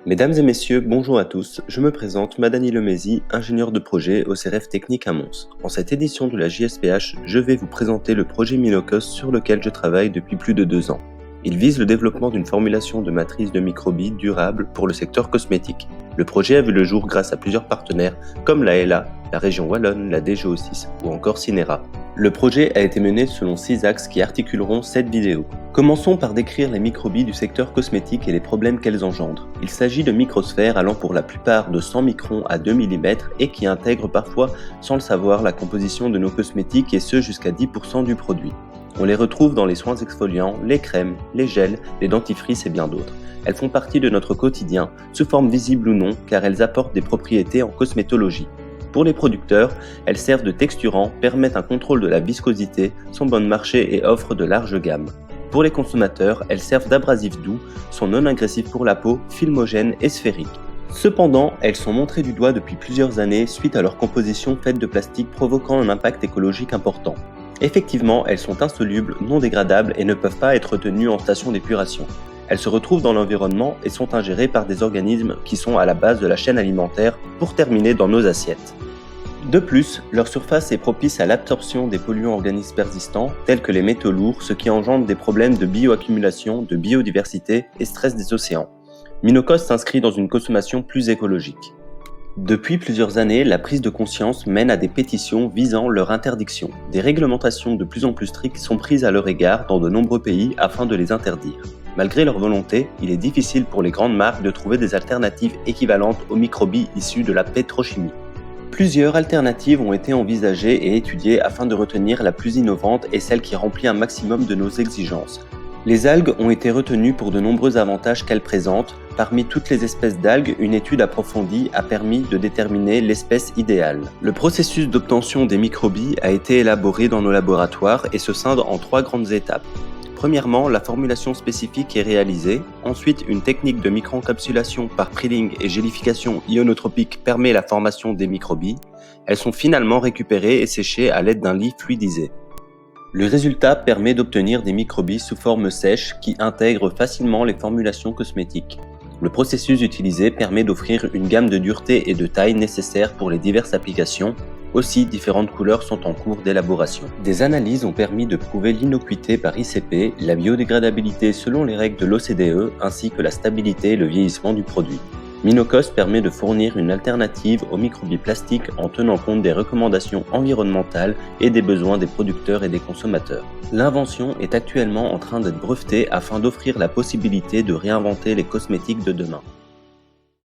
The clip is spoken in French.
Mesdames et messieurs, bonjour à tous, je me présente Madani Lemesi, ingénieur de projet au CRF Technique à Mons. En cette édition de la JSPH, je vais vous présenter le projet Minocos sur lequel je travaille depuis plus de 2 ans. Il vise le développement d'une formulation de matrice de microbilles durable pour le secteur cosmétique. Le projet a vu le jour grâce à plusieurs partenaires comme la HELA, la région Wallonne, la DGO6 ou encore Cinera. Le projet a été mené selon 6 axes qui articuleront cette vidéo. Commençons par décrire les microbilles du secteur cosmétique et les problèmes qu'elles engendrent. Il s'agit de microsphères allant pour la plupart de 100 microns à 2 mm et qui intègrent parfois, sans le savoir, la composition de nos cosmétiques et ce jusqu'à 10% du produit. On les retrouve dans les soins exfoliants, les crèmes, les gels, les dentifrices et bien d'autres. Elles font partie de notre quotidien, sous forme visible ou non, car elles apportent des propriétés en cosmétologie. Pour les producteurs, elles servent de texturants, permettent un contrôle de la viscosité, sont bonnes marché et offrent de larges gammes. Pour les consommateurs, elles servent d'abrasifs doux, sont non agressifs pour la peau, filmogènes et sphériques. Cependant, elles sont montrées du doigt depuis plusieurs années suite à leur composition faite de plastique provoquant un impact écologique important. Effectivement, elles sont insolubles, non dégradables et ne peuvent pas être retenues en station d'épuration. Elles se retrouvent dans l'environnement et sont ingérées par des organismes qui sont à la base de la chaîne alimentaire pour terminer dans nos assiettes. De plus, leur surface est propice à l'absorption des polluants organismes persistants tels que les métaux lourds, ce qui engendre des problèmes de bioaccumulation, de biodiversité et stress des océans. Minocos s'inscrit dans une consommation plus écologique. Depuis plusieurs années, la prise de conscience mène à des pétitions visant leur interdiction. Des réglementations de plus en plus strictes sont prises à leur égard dans de nombreux pays afin de les interdire. Malgré leur volonté, il est difficile pour les grandes marques de trouver des alternatives équivalentes aux microbilles issues de la pétrochimie. Plusieurs alternatives ont été envisagées et étudiées afin de retenir la plus innovante et celle qui remplit un maximum de nos exigences. Les algues ont été retenues pour de nombreux avantages qu'elles présentent. Parmi toutes les espèces d'algues, une étude approfondie a permis de déterminer l'espèce idéale. Le processus d'obtention des microbilles a été élaboré dans nos laboratoires et se scinde en 3 grandes étapes. Premièrement, la formulation spécifique est réalisée. Ensuite, une technique de microencapsulation par prilling et gélification ionotropique permet la formation des microbilles. Elles sont finalement récupérées et séchées à l'aide d'un lit fluidisé. Le résultat permet d'obtenir des microbilles sous forme sèche qui intègrent facilement les formulations cosmétiques. Le processus utilisé permet d'offrir une gamme de dureté et de taille nécessaires pour les diverses applications. Aussi, différentes couleurs sont en cours d'élaboration. Des analyses ont permis de prouver l'innocuité par ICP, la biodégradabilité selon les règles de l'OCDE, ainsi que la stabilité et le vieillissement du produit. Minocos permet de fournir une alternative aux microbilles plastiques en tenant compte des recommandations environnementales et des besoins des producteurs et des consommateurs. L'invention est actuellement en train d'être brevetée afin d'offrir la possibilité de réinventer les cosmétiques de demain.